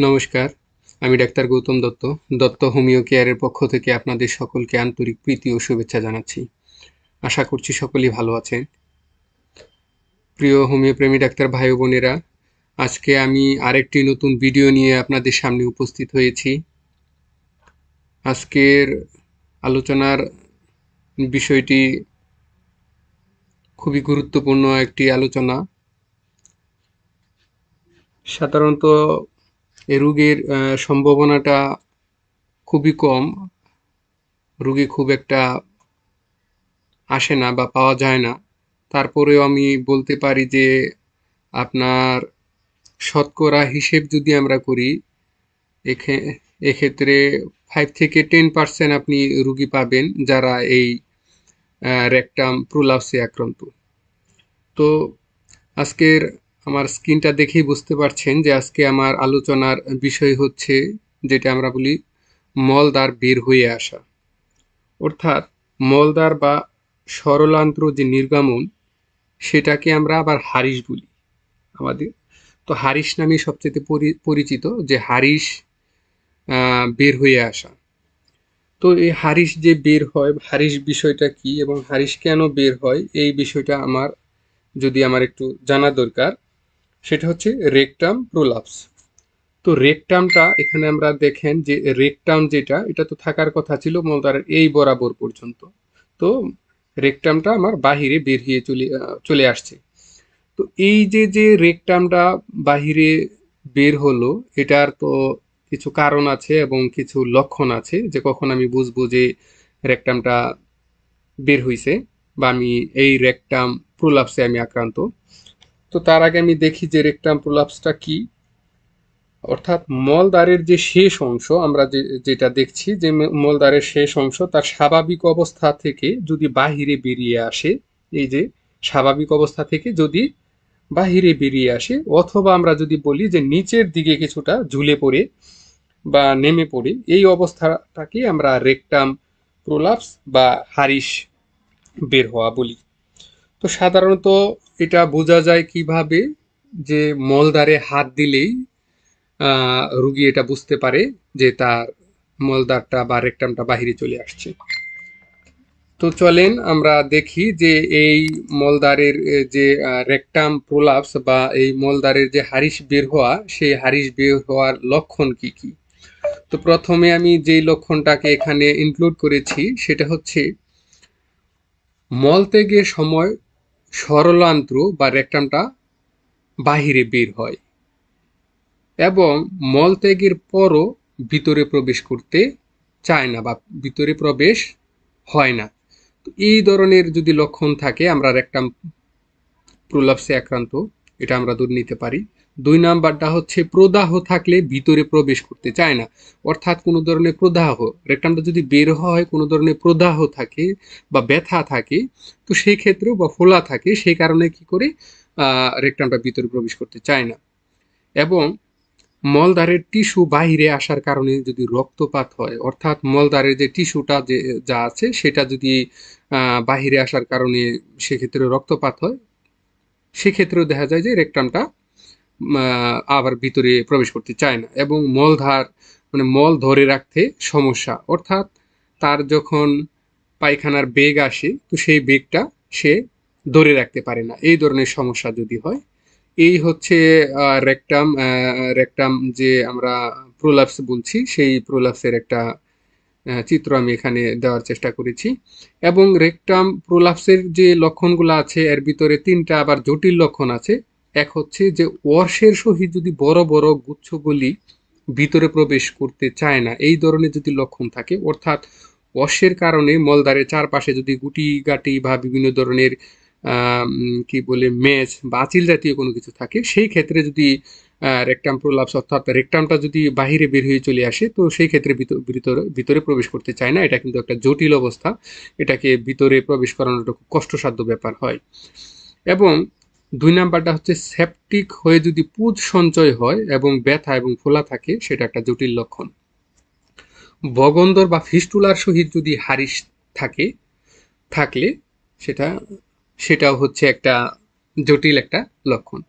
নমস্কার, আমি doctor Gautam Dutta. Dutta homeo কেয়ারের পক্ষ থেকে আপনাদের সকলকে আন্তরিক প্রীতি ও শুভেচ্ছা জানাচ্ছি। আশা করছি সকলেই ভালো আছেন। প্রিয় হোমিও প্রেমী ডাক্তার ভাই ও বোনেরা, আজকে আমি আরেকটি নতুন ভিডিও নিয়ে আপনাদের সামনে উপস্থিত হয়েছি। আজকের আলোচনার বিষয়টি খুবই গুরুত্বপূর্ণ একটি আলোচনা। সাধারণত এ রোগের সম্ভাবনাটা খুবই কম, রোগী খুব একটা আসে না বা পাওয়া যায় না। তারপরেও আমি বলতে পারি যে আপনার শতকরা হিসেব যদি আমরা করি, এক্ষেত্রে 5 থেকে 10% আপনি রুগী পাবেন যারা এই রেকটাম প্রোলাপসে আক্রান্ত। তো আজকের আমার স্ক্রিনটা দেখেই বুঝতে পারছেন যে আজকে আমার আলোচনার বিষয় হচ্ছে যেটা আমরা বলি মলদ্বার বের হয়ে আসা, অর্থাৎ মলদ্বার বা সরলান্ত্র যে নির্গমন, সেটাকে আমরা আবার হারিস বলি আমাদের। তো হারিস নামে সবচেয়ে পরিচিত যে হারিস বের হয়ে আসা। তো এই হারিস যে বের হয়, হারিস বিষয়টা কি এবং হারিস কেন বের হয়, এই বিষয়টা আমার একটু জানা দরকার। সেটা হচ্ছে রেকটাম প্রোলাপস। তো রেকটামটা এখানে আমরা দেখেন যে রেকটাম যেটা, এটা তো থাকার কথা ছিল মলদ্বারের এই বরাবর পর্যন্ত। তো রেকটামটা আমার বাহিরে বের হয়ে চলে আসছে। তো এই যে রেকটামটা বাহিরে বের হলো, এটার তো কিছু কারণ আছে এবং কিছু লক্ষণ আছে যে কখন আমি বুঝবো যে রেকটামটা বের হইছে বা আমি এই রেকটাম প্রোলাপসে আমি আক্রান্ত। তো তার আগে আমি দেখি যে রেকটাম প্রোলাপসটা কি। অর্থাৎ মলদ্বারের যে শেষ অংশ আমরা যেটা দেখছি যে মলদ্বারের শেষ অংশ তার স্বাভাবিক অবস্থা থেকে যদি বাহিরে বেরিয়ে আসে, এই যে স্বাভাবিক অবস্থা থেকে যদি বাহিরে বেরিয়ে আসে, অথবা আমরা যদি বলি যে নিচের দিকে কিছুটা ঝুলে পড়ে বা নেমে পড়ে, এই অবস্থাটাকে আমরা রেকটাম প্রোলাপস বা হারিস বের হওয়া বলি। তো সাধারণত এটা বোঝা যায় কিভাবে, যে মলদ্বারে হাত দিলেই রুগী এটা বুঝতে পারে যে তার মলদ্বারটা বা রেকটামটা বাহিরে চলে আসছে। তো চলেন আমরা দেখি যে এই মলদ্বারের যে রেকটাম প্রোলাপস বা এই মলদ্বারের যে হারিস বের হওয়া, সেই হারিস বের হওয়ার লক্ষণ কি কি। তো প্রথমে আমি যেই লক্ষণটাকে এখানে ইনক্লুড করেছি সেটা হচ্ছে মলত্যাগের সময় সরলান্ত্র বা রেকটামটা বাহিরে বের হয় এবং মলত্যাগের পরও ভিতরে প্রবেশ করতে চায় না বা ভিতরে প্রবেশ হয় না। তো এই ধরনের যদি লক্ষণ থাকে, আমরা রেকটাম প্রোলাপসে আক্রান্ত, এটা আমরা ধরে নিতে পারি। 2 নাম্বারটা হচ্ছে প্রদাহ থাকলে ভিতরে প্রবেশ করতে চায় না, অর্থাৎ কোনো ধরনের প্রদাহ, রেকটামটা যদি বের হয় কোনো ধরনের প্রদাহ থাকে বা ব্যথা থাকে, তো সেই ক্ষেত্রেও বা ফোলা থাকে, সেই কারণে কি করে রেকটামটা ভিতরে প্রবেশ করতে চায় না। এবং মলদ্বারের টিস্যু বাহিরে আসার কারণে যদি রক্তপাত হয়, অর্থাৎ মলদ্বারের যে টিস্যুটা যা আছে সেটা যদি বাহিরে আসার কারণে সেক্ষেত্রে রক্তপাত হয়, সেক্ষেত্রেও দেখা যায় যে রেকটামটা আবার ভিতরে প্রবেশ করতে চায় না। এবং মল ধরে রাখতে সমস্যা, অর্থাৎ তার যখন পায়খানার বেগ আসে তো সেই বেগটা সে ধরে রাখতে পারে না, এই ধরনের সমস্যা যদি হয়, এই হচ্ছে রেকটাম যে আমরা প্রোলাপস বলছি, সেই প্রোলাপসের একটা চিত্র আমি এখানে দেওয়ার চেষ্টা করেছি। এবং রেকটাম প্রোলাপসের যে লক্ষণগুলো আছে এর ভিতরে 3টা আবার জটিল লক্ষণ আছে। এক হচ্ছে যে অর্শের সহিত যদি বড় বড় গুচ্ছগুলি ভিতরে প্রবেশ করতে চায় না, এই ধরনের যদি লক্ষণ থাকে, অর্থাৎ অর্শের কারণে মলদ্বারের চারপাশে যদি গুটি গাটি বা বিভিন্ন ধরনের কি বলে মেজ বা আঁচিল জাতীয় কোনো কিছু থাকে, সেই ক্ষেত্রে যদি রেকটাম প্রোলাপস, অর্থাৎ রেকটামটা যদি বাহিরে বের হয়ে চলে আসে, তো সেই ক্ষেত্রে ভিতরে প্রবেশ করতে চায় না। এটা কিন্তু একটা জটিল অবস্থা, এটাকে ভিতরে প্রবেশ করানোটা খুব কষ্টসাধ্য ব্যাপার হয়। এবং 2 নাম্বারটা হচ্ছে সেপটিক হয়ে যদি পুজ সঞ্চয় হয় এবং ব্যথা এবং ফোলা থাকে, সেটা একটা জটিল লক্ষণ। বগন্দর বা ফিস্টুলার সহিত যদি হারিস থাকলে সেটাও হচ্ছে একটা জটিল একটা লক্ষণ।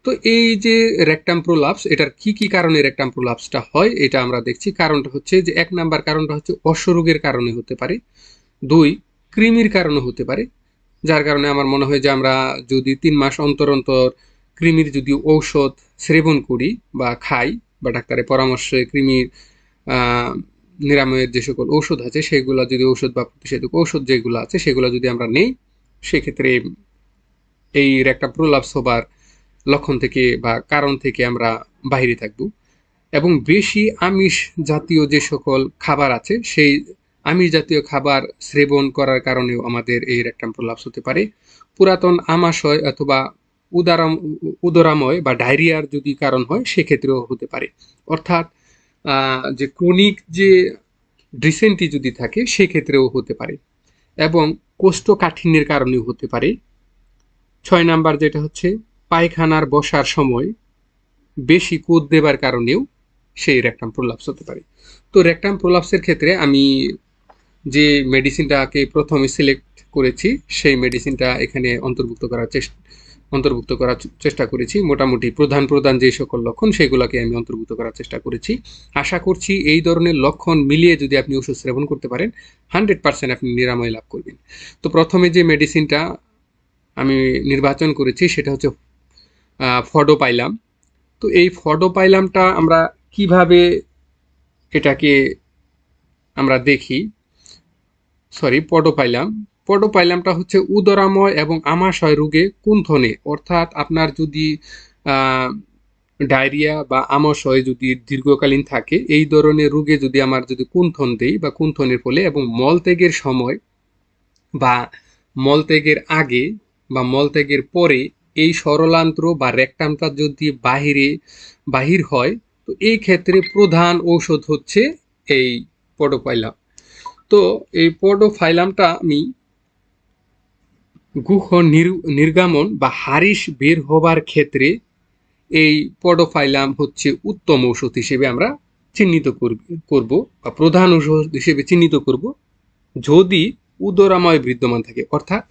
তো এই যে রেকটাম প্রোলাপস, এটার কি কি কারণে রেকটাম প্রোলাপসটা হয় এটা আমরা দেখছি। কারণটা হচ্ছে যে 1 নাম্বার কারণটা হচ্ছে অশ্বরোগের কারণে হতে পারে, 2 কৃমির কারণে হতে পারে, যার কারণে আমার মনে হয় যে আমরা যদি 3 মাস অন্তর অন্তর কৃমির যদি ঔষধ সেবন করি বা খাই, বা ডাক্তারের পরামর্শে কৃমির আহ, নিরাময়ের যে সকল ঔষধ আছে সেগুলো যদি ঔষধ বা প্রতিষেধক ঔষধ যেগুলো আছে সেগুলো যদি আমরা নেই, সেক্ষেত্রে এই একটা প্রলাপস হবার লক্ষণ থেকে বা কারণ থেকে আমরা বাহিরে থাকব। এবং বেশি আমিষ জাতীয় যে সকল খাবার আছে সেই আমিষ জাতীয় খাবার সেবন করার কারণেও আমাদের এই রেকটাম প্রলাপস হতে পারে। পুরাতন আমাশয় অথবা উদারাম উদরাময় বা ডায়রিয়ার যদি কারণ হয় সেক্ষেত্রেও হতে পারে। অর্থাৎ যে ক্রনিক যে ডিসেন্ট্রি যদি থাকে সেক্ষেত্রেও হতে পারে, এবং কোষ্ঠকাঠিন্যের কারণেও হতে পারে। 6 নাম্বার যেটা হচ্ছে পায়খানার বসার সময় বেশি কুদ দেবার কারণেও সেই রেকটাম প্রোলাপস হতে পারে। তো রেকটাম প্রোলাপসের ক্ষেত্রে আমি যে মেডিসিনটাকে প্রথমে সিলেক্ট করেছি সেই মেডিসিনটা এখানে অন্তর্ভুক্ত করার চেষ্টা করেছি। মোটামুটি প্রধান প্রধান যে সকল লক্ষণ সেগুলোকে আমি অন্তর্ভুক্ত করার চেষ্টা করেছি। আশা করছি এই ধরনের লক্ষণ মিলিয়ে যদি আপনি ওষুধ সেবন করতে পারেন 100% আপনি নিরাময় লাভ করবেন। তো প্রথমে যে মেডিসিনটা আমি নির্বাচন করেছি সেটা হচ্ছে ফডোপাইলাম। তো এই ফডোপাইলামটা আমরা কিভাবে এটাকে আমরা দেখি, সরি পডোপাইলাম। পডোপাইলামটা হচ্ছে উদরাময় এবং আমাশয় রোগে কুণ্ঠনে, অর্থাৎ আপনার যদি ডায়রিয়া বা আমাশয় যদি দীর্ঘকালীন থাকে, এই ধরনের রোগে যদি আমার যদি কুণ্ঠন দেই বা কুণ্ঠনের ফলে এবং মলত্যাগের সময় বা মলত্যাগের আগে বা মলত্যাগের পরে এই সরলান্ত্র বা রেকটামটা যদি বাহির হয়, তো এই ক্ষেত্রে প্রধান ঔষধ হচ্ছে এই পডোপাইলাম। তো এই পডোফাইলামটা আমি গুহ নির্গমন বা হারিস বের হবার ক্ষেত্রে এই পডোফাইলাম হচ্ছে উত্তম ঔষধ হিসেবে আমরা চিহ্নিত করব বা প্রধান ঔষধ হিসেবে চিহ্নিত করব যদি উদরাময় বিদ্যমান থাকে, অর্থাৎ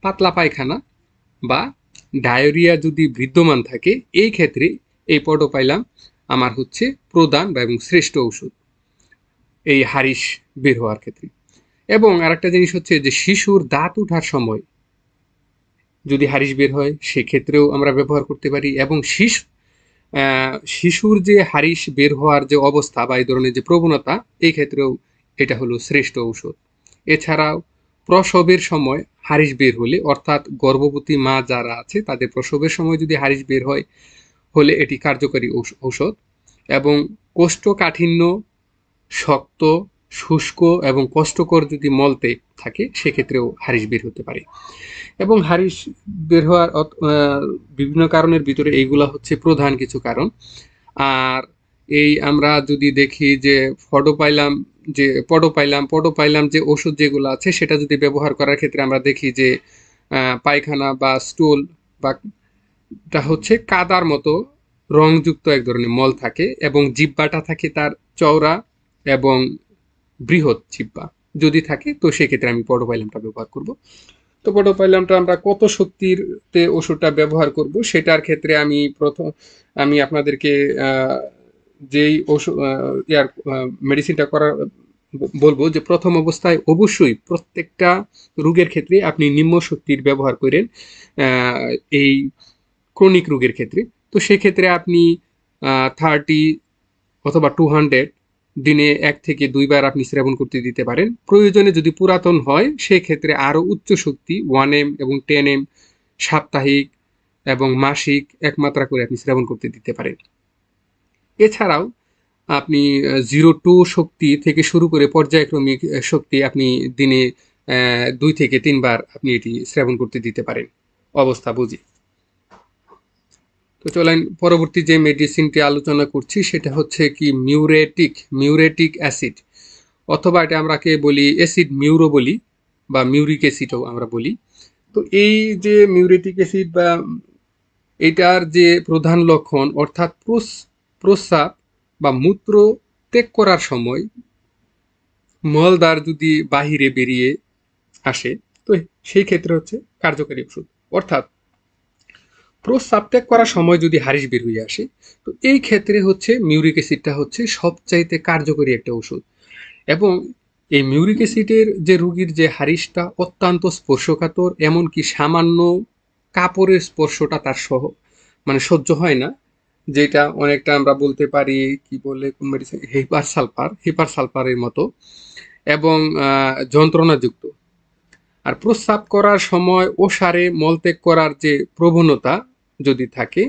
পাতলা পায়খানা বা ডায়রিয়া যদি বিদ্যমান থাকে, এই ক্ষেত্রে এই পডোপাইলাম আমার হচ্ছে প্রধান বা এবং শ্রেষ্ঠ ঔষধ এই হারিস বের হওয়ার ক্ষেত্রে। এবং আরেকটা জিনিস হচ্ছে যে শিশুর দাঁত ওঠার সময় যদি হারিস বের হয় সেক্ষেত্রেও আমরা ব্যবহার করতে পারি। এবং শিশুর যে হারিস বের হওয়ার যে অবস্থা বা এই ধরনের যে প্রবণতা, এই ক্ষেত্রেও এটা হলো শ্রেষ্ঠ ঔষধ। এছাড়াও প্রসবের সময় হারিস বের হলে, অর্থাৎ গর্ভবতী মা যারা আছে তাদের প্রসবের সময় যদি হারিস বের হয় হলে এটি কার্যকরী ঔষধ। এবং কোষ্ঠকাঠিন্য, শক্ত, শুষ্ক এবং কষ্টকর যদি মলত্যাগ থাকে সেক্ষেত্রেও হারিস বের হতে পারে। এবং হারিস বের হওয়ার বিভিন্ন কারণের ভিতরে এইগুলা হচ্ছে প্রধান কিছু কারণ। আর এই আমরা যদি দেখি যে পডোপাইলাম যে ওষুধ যেগুলো আছে সেটা যদি ব্যবহার করার ক্ষেত্রে আমরা দেখি যে পায়খানা বা স্টুল বা টা হচ্ছে কাদার মতো রংযুক্ত এক ধরনের মল থাকে, এবং জিহ্বাটা থাকে তার চওড়া এবং বৃহৎ জিহ্বা যদি থাকে, তো সেক্ষেত্রে আমি পডোপাইলামটা ব্যবহার করব। তো পডোপাইলামটা আমরা কত শক্তিতে ওষুধটা ব্যবহার করব সেটার ক্ষেত্রে আমি আপনাদেরকে যেই ওষুধ মেডিসিনটা করার বলবো যে প্রথম অবস্থায় অবশ্যই প্রত্যেকটা রোগের ক্ষেত্রে আপনি নিম্ন শক্তির ব্যবহার করেন এই ক্রনিক রোগের ক্ষেত্রে। তো সেক্ষেত্রে আপনি 30 অথবা 200 দিনে 1 থেকে 2 বার আপনি সেবন করতে দিতে পারেন। প্রয়োজনে যদি পুরাতন হয় সেক্ষেত্রে আরও উচ্চ শক্তি 1 m এবং 10 m সাপ্তাহিক এবং মাসিক 1 মাত্রা করে আপনি সেবন করতে দিতে পারেন। এছাড়াও আপনি 0 to শক্তি থেকে শুরু করে পর্যায়ক্রমিক শক্তি আপনি দিনে 2 থেকে 3 বার আপনি এটি সেবন করতে দিতে পারেন অবস্থা বুঝে। তো চলেন পরবর্তী যে মেডিসিনটি আলোচনা করছি সেটা হচ্ছে কি মিউরেটিক অ্যাসিড, অথবা এটা আমরাকে বলি অ্যাসিড মিউরো বলি বা মিউরিক অ্যাসিডও আমরা বলি। তো এই যে মিউরেটিক অ্যাসিড বা এটার যে প্রধান লক্ষণ, অর্থাৎ প্রস্রাব বা মূত্র ত্যাগ করার সময় মলদ্বার যদি বাহিরে বেরিয়ে আসে, তো সেই ক্ষেত্রে হচ্ছে কার্যকারী ওষুধ। অর্থাৎ প্রস্রাব ত্যাগ করার সময় যদি হারিস বের হয়ে আসে, তো এই ক্ষেত্রে হচ্ছে মিউরিক অ্যাসিডটা হচ্ছে সবচাইতে কার্যকরী একটা ওষুধ। এবং এই মিউরিক অ্যাসিডের যে রুগীর যে হারিসটা অত্যন্ত স্পর্শকাতর, এমনকি সামান্য কাপড়ের স্পর্শটা তার মানে সহ্য হয় না, যেটা অনেকটা আমরা বলতে পারি কি বলে কোন মেডিসিন, হেপার সালফারের মতো, এবং যন্ত্রণাযুক্ত। আর প্রস্রাব করার সময় ওসারে মলত্যাগ করার যে প্রবণতা যদি থাকে,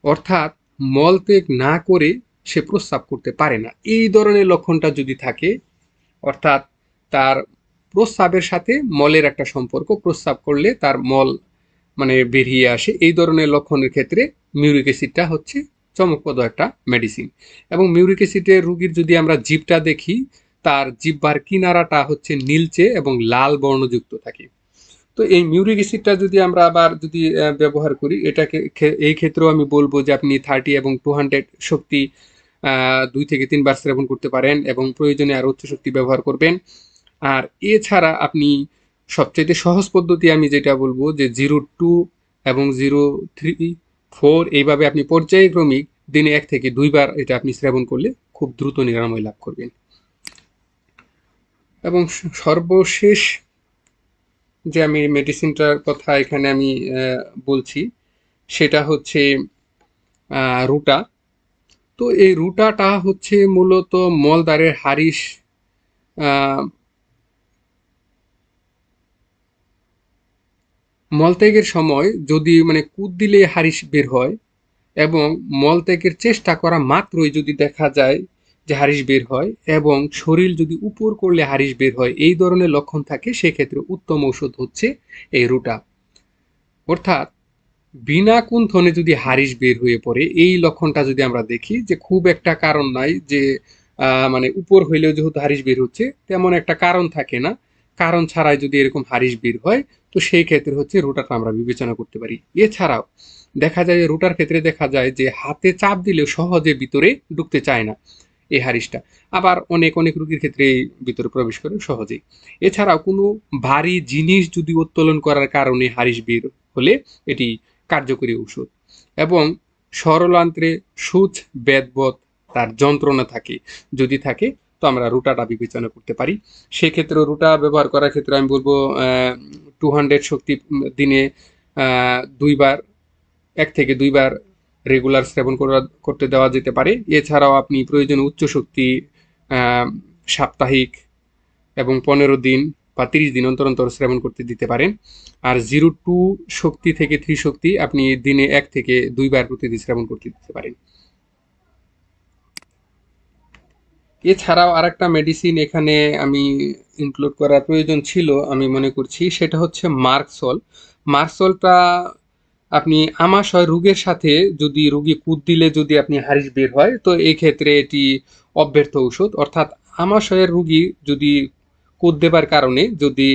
অর্থাৎ মলত্যাগ না করে সে প্রস্রাব করতে পারে না, এই ধরনের লক্ষণটা যদি থাকে, অর্থাৎ তার প্রস্রাবের সাথে মলের একটা সম্পর্ক, প্রস্রাব করলে তার মল মানে বেরিয়ে আসে, এই ধরনের লক্ষণের ক্ষেত্রে মিউরিক অ্যাসিডটা হচ্ছে চমকপ্রদ একটা মেডিসিন। এবং মিউরিক অ্যাসিডের রুগীর যদি আমরা জিভটা দেখি, তার জিহ্বার কিনারাটা হচ্ছে নীলচে এবং লাল বর্ণযুক্ত থাকে। তো এই মিউরিক অ্যাসিডটা যদি আমরা আবার যদি ব্যবহার করি, এটাকে এই ক্ষেত্রেও আমি বলবো যে আপনি 30 এবং 200 শক্তি 2 থেকে 3 বার সেবন করতে পারেন, এবং প্রয়োজনে আরো উচ্চ শক্তি ব্যবহার করবেন। আর এছাড়া আপনি সবচেয়ে সহজ পদ্ধতি আমি যেটা বলবো যে 0-2 এবং 0-3-4 এইভাবে আপনি পর্যায়ক্রমিক দিনে 1 থেকে 2 বার এটা আপনি সেবন করলে খুব দ্রুত নিরাময় লাভ করবেন। এবং সর্বশেষ যে আমি মেডিসিনটার কথা এখানে আমি বলছি, সেটা হচ্ছে রুটা। তো এই রুটাটা হচ্ছে মূলত মলদ্বারের হারিস মলত্যাগের সময় যদি মানে কুদ দিলে হারিস বের হয়, এবং মলত্যাগের চেষ্টা করা মাত্রই যদি দেখা যায় যে হারিস বের হয়, এবং শরীর যদি উপর করলে হারিস বের হয়, এই ধরনের লক্ষণ থাকে, সেক্ষেত্রে উত্তম ঔষধ হচ্ছে এই রুটা। অর্থাৎ বিনা কুণ্ঠনে যদি হারিস বের হয়ে পড়ে, এই লক্ষণটা যদি আমরা দেখি যে খুব একটা কারণ নাই যে মানে উপর হইলেও যেহেতু হারিস বের হচ্ছে, তেমন একটা কারণ থাকে না, কারণ ছাড়াই যদি এরকম হারিস বের হয়, তো সেই ক্ষেত্রে হচ্ছে রুটাটা আমরা বিবেচনা করতে পারি। এছাড়াও দেখা যায় রুটার ক্ষেত্রে দেখা যায় যে হাতে চাপ দিলেও সহজে ভিতরে ঢুকতে চায় না এই হারিসটা, আবার অনেক অনেক রোগীর ক্ষেত্রে ভিতরে প্রবেশ করে সহজেই। এছাড়াও কোনো ভারী জিনিস যদি উত্তোলন করার কারণে হারিস বের হলে এটি কার্যকরী ঔষধ। এবং সরলান্ত্রে সূচ বেদবত তার যন্ত্রণা থাকে যদি থাকে, তো আমরা রুটাটা বিবেচনা করতে পারি। সেক্ষেত্রে রুটা ব্যবহার করার ক্ষেত্রে আমি বলবো 200 শক্তি দিনে 2 বার, 1 থেকে 2 বার রেগুলার সেবন করতে দেওয়া যেতে পারে। এছাড়াও আপনি প্রয়োজনে উচ্চ শক্তি সাপ্তাহিক এবং 15 দিন বা 30 দিন অন্তর অন্তর সেবন করতে দিতে পারেন। আর 0-2 শক্তি থেকে 3 শক্তি আপনি দিনে 1 থেকে 2 বার প্রতিদিন সেবন করতে দিতে পারেন। এছাড়াও আরেকটা মেডিসিন এখানে আমি ইনক্লুড করার প্রয়োজন ছিল আমি মনে করছি, সেটা হচ্ছে মার্কসল। মার্কসলটা আপনি আমাশয় রোগের সাথে যদি রোগী কুদ দিলে যদি আপনি হারিস বের হয়, তো এই ক্ষেত্রে এটি অব্যর্থ ঔষধ। অর্থাৎ আমাশয়ের রোগী যদি কুদ দেবার কারণে যদি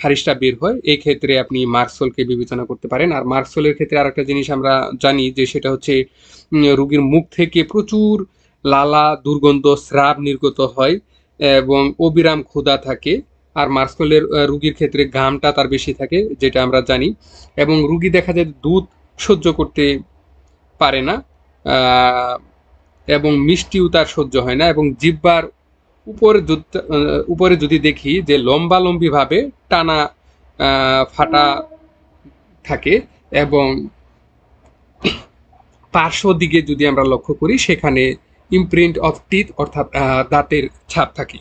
হারিসটা বের হয়, এই ক্ষেত্রে আপনি মার্কসলকে বিবেচনা করতে পারেন। আর মার্কসলের ক্ষেত্রে আরেকটা জিনিস আমরা জানি যে সেটা হচ্ছে রোগীর মুখ থেকে প্রচুর লালা দুর্গন্ধ স্রাব নির্গত হয় এবং অবিরাম ক্ষুধা থাকে। আর মার্কসলের রুগীর ক্ষেত্রে ঘামটা তার বেশি থাকে, যেটা আমরা জানি। এবং রুগী দেখা যায় দুধ সহ্য করতে পারে না, এবং মিষ্টিও তার সহ্য হয় না, এবং জিহ্বার উপরে যদি দেখি যে লম্বালম্বি ভাবে টানা ফাটা থাকে, এবং পার্শ্ব দিকে যদি আমরা লক্ষ্য করি, সেখানে ইমপ্রিন্ট অফ টিথ অর্থাৎ দাঁতের ছাপ থাকে।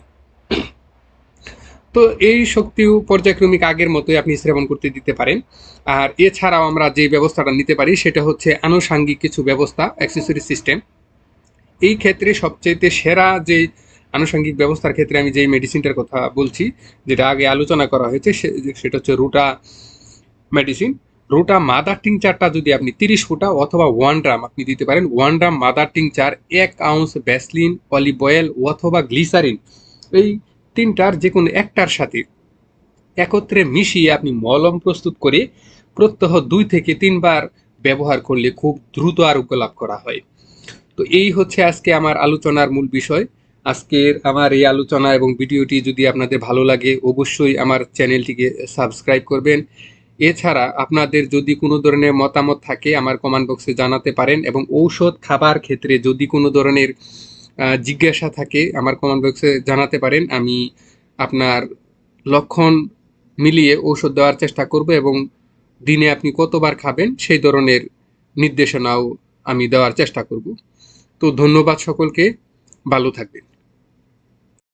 তো এই শক্তিও পর্যায়ক্রমিক আগের মতোই আপনি সেবন করতে দিতে পারেন। আর এছাড়াও আমরা যে ব্যবস্থাটা নিতে পারি সেটা হচ্ছে আনুষাঙ্গিক কিছু ব্যবস্থা, অ্যাক্সেসরি সিস্টেম। এই ক্ষেত্রে সবচেয়ে সেরা যে আনুষাঙ্গিক ব্যবস্থার ক্ষেত্রে আমি যেই মেডিসিনটার কথা বলছি, যেটা আগে আলোচনা করা হয়েছে, সেটা হচ্ছে রুটা মেডিসিন। রুটা মাদার টিংচারটা যদি আপনি 30 ফোঁটা অথবা 1 ড্রাম আপনি দিতে পারেন, 1 drum mother tincture 1 ounce Vaseline, olive oil অথবা গ্লিসারিন, এই তিনটার যে কোনো একটার সাথে একত্রে মিশিয়ে আপনি মলম প্রস্তুত করে প্রত্যহ 2 থেকে 3 বার ব্যবহার করলে খুব দ্রুত আরোগ্য লাভ করা হয়। তো এই হচ্ছে আজকে আমার আলোচনার মূল বিষয়। আজকের আমার এই আলোচনা এবং ভিডিওটি যদি আপনাদের ভালো লাগে, অবশ্যই আমার চ্যানেলটিকে সাবস্ক্রাইব করবেন এছাড়া আপনাদের যদি কোনো ধরনের মতামত থাকে আমার কমেন্ট বক্সে জানাতে পারেন, এবং ঔষধ খাবার ক্ষেত্রে যদি কোনো ধরনের জিজ্ঞাসা থাকে আমার কমেন্ট বক্সে জানাতে পারেন। আমি আপনার লক্ষণ মিলিয়ে ঔষধ দেওয়ার চেষ্টা করব, এবং দিনে আপনি কতবার খাবেন সেই ধরনের নির্দেশনাও আমি দেওয়ার চেষ্টা করব। তো ধন্যবাদ সকলকে, ভালো থাকবেন।